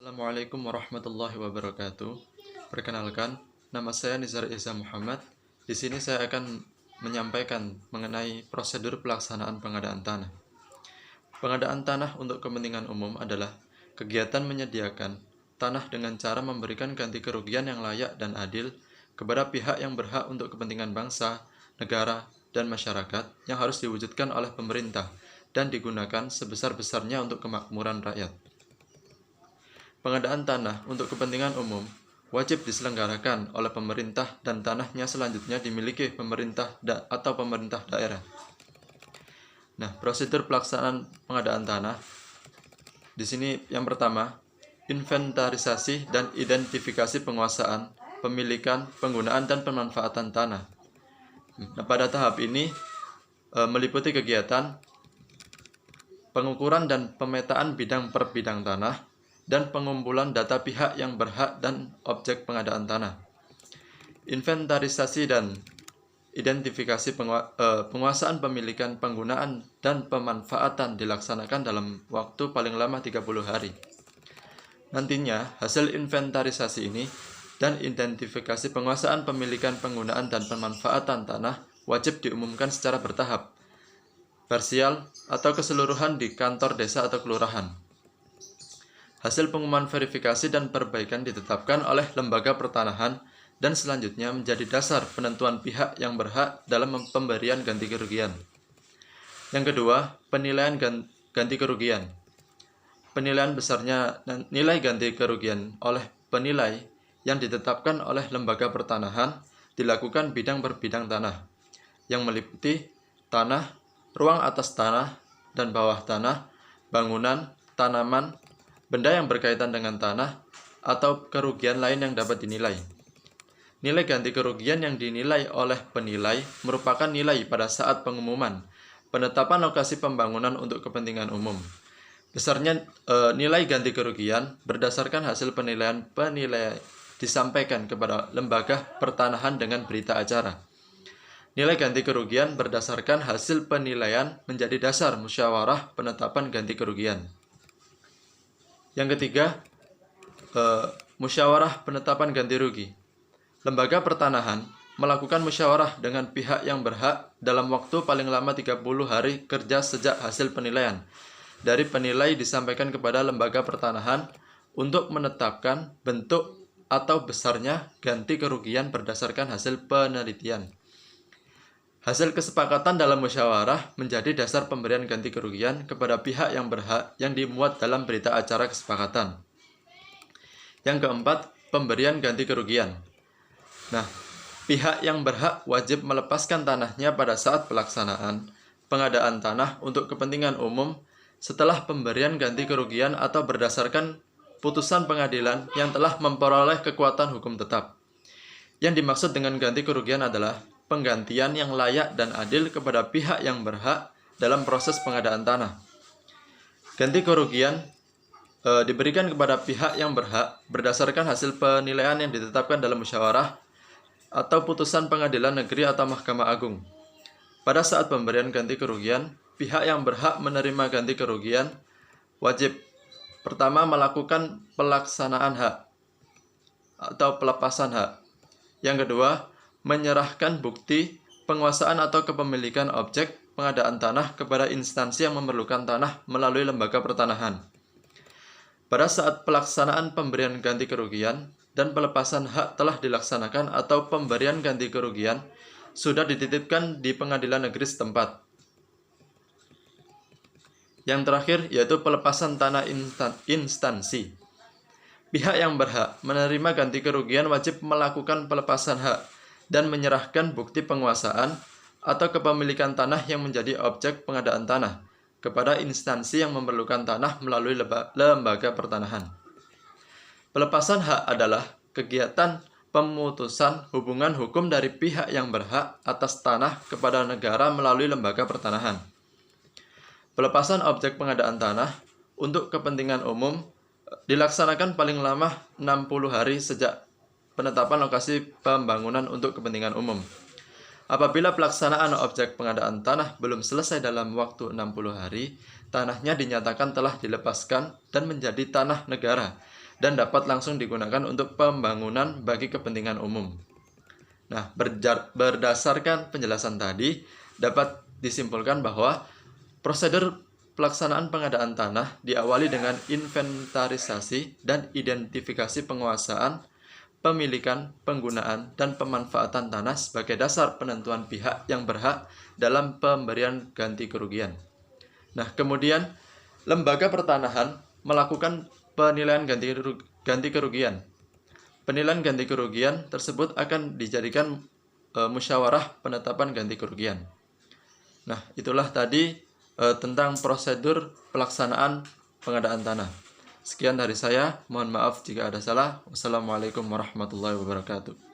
Assalamualaikum warahmatullahi wabarakatuh. Perkenalkan, nama saya Nizar Iza Muhammad. Di sini saya akan menyampaikan mengenai prosedur pelaksanaan pengadaan tanah. Pengadaan tanah untuk kepentingan umum adalah kegiatan menyediakan tanah dengan cara memberikan ganti kerugian yang layak dan adil kepada pihak yang berhak untuk kepentingan bangsa, negara, dan masyarakat yang harus diwujudkan oleh pemerintah dan digunakan sebesar-besarnya untuk kemakmuran rakyat. Pengadaan tanah untuk kepentingan umum wajib diselenggarakan oleh pemerintah dan tanahnya selanjutnya dimiliki pemerintah atau pemerintah daerah. Nah, prosedur pelaksanaan pengadaan tanah di sini yang pertama, inventarisasi dan identifikasi penguasaan, pemilikan, penggunaan dan pemanfaatan tanah. Nah, pada tahap ini meliputi kegiatan pengukuran dan pemetaan bidang per bidang tanah dan pengumpulan data pihak yang berhak dan objek pengadaan tanah. Inventarisasi dan identifikasi penguasaan, pemilikan, penggunaan, dan pemanfaatan dilaksanakan dalam waktu paling lama 30 hari. Nantinya, hasil inventarisasi ini dan identifikasi penguasaan, pemilikan, penggunaan, dan pemanfaatan tanah wajib diumumkan secara bertahap, parsial, atau keseluruhan di kantor desa atau kelurahan. Hasil pengumuman verifikasi dan perbaikan ditetapkan oleh lembaga pertanahan dan selanjutnya menjadi dasar penentuan pihak yang berhak dalam pemberian ganti kerugian. Yang kedua, penilaian ganti kerugian. Penilaian besarnya nilai ganti kerugian oleh penilai yang ditetapkan oleh lembaga pertanahan dilakukan bidang per bidang tanah, yang meliputi tanah, ruang atas tanah dan bawah tanah, bangunan, tanaman, benda yang berkaitan dengan tanah, atau kerugian lain yang dapat dinilai. Nilai ganti kerugian yang dinilai oleh penilai merupakan nilai pada saat pengumuman, penetapan lokasi pembangunan untuk kepentingan umum. Besarnya nilai ganti kerugian berdasarkan hasil penilaian disampaikan kepada lembaga pertanahan dengan berita acara. Nilai ganti kerugian berdasarkan hasil penilaian menjadi dasar musyawarah penetapan ganti kerugian. Yang ketiga, musyawarah penetapan ganti rugi. Lembaga pertanahan melakukan musyawarah dengan pihak yang berhak dalam waktu paling lama 30 hari kerja sejak hasil penilaian dari penilai disampaikan kepada lembaga pertanahan untuk menetapkan bentuk atau besarnya ganti kerugian berdasarkan hasil penelitian. Hasil kesepakatan dalam musyawarah menjadi dasar pemberian ganti kerugian kepada pihak yang berhak yang dimuat dalam berita acara kesepakatan. Yang keempat, pemberian ganti kerugian. Nah, pihak yang berhak wajib melepaskan tanahnya pada saat pelaksanaan pengadaan tanah untuk kepentingan umum setelah pemberian ganti kerugian atau berdasarkan putusan pengadilan yang telah memperoleh kekuatan hukum tetap. Yang dimaksud dengan ganti kerugian adalah penggantian yang layak dan adil kepada pihak yang berhak dalam proses pengadaan tanah. Ganti kerugian diberikan kepada pihak yang berhak berdasarkan hasil penilaian yang ditetapkan dalam musyawarah atau putusan pengadilan negeri atau Mahkamah Agung. Pada saat pemberian ganti kerugian, pihak yang berhak menerima ganti kerugian wajib pertama melakukan pelaksanaan hak atau pelepasan hak. Yang kedua, menyerahkan bukti penguasaan atau kepemilikan objek pengadaan tanah kepada instansi yang memerlukan tanah melalui lembaga pertanahan. Pada saat pelaksanaan pemberian ganti kerugian dan pelepasan hak telah dilaksanakan atau pemberian ganti kerugian sudah dititipkan di pengadilan negeri setempat. Yang terakhir yaitu pelepasan tanah instansi. Pihak yang berhak menerima ganti kerugian wajib melakukan pelepasan hak dan menyerahkan bukti penguasaan atau kepemilikan tanah yang menjadi objek pengadaan tanah kepada instansi yang memerlukan tanah melalui lembaga pertanahan. Pelepasan hak adalah kegiatan pemutusan hubungan hukum dari pihak yang berhak atas tanah kepada negara melalui lembaga pertanahan. Pelepasan objek pengadaan tanah untuk kepentingan umum dilaksanakan paling lama 60 hari sejak penetapan lokasi pembangunan untuk kepentingan umum. Apabila pelaksanaan objek pengadaan tanah belum selesai dalam waktu 60 hari, tanahnya dinyatakan telah dilepaskan dan menjadi tanah negara dan dapat langsung digunakan untuk pembangunan bagi kepentingan umum. Nah, berdasarkan penjelasan tadi, dapat disimpulkan bahwa prosedur pelaksanaan pengadaan tanah diawali dengan inventarisasi dan identifikasi penguasaan, pemilikan, penggunaan, dan pemanfaatan tanah sebagai dasar penentuan pihak yang berhak dalam pemberian ganti kerugian. Nah, kemudian lembaga pertanahan melakukan penilaian ganti kerugian. Penilaian ganti kerugian tersebut akan dijadikan musyawarah penetapan ganti kerugian. Nah, itulah tadi tentang prosedur pelaksanaan pengadaan tanah. Sekian dari saya, mohon maaf jika ada salah. Wassalamualaikum warahmatullahi wabarakatuh.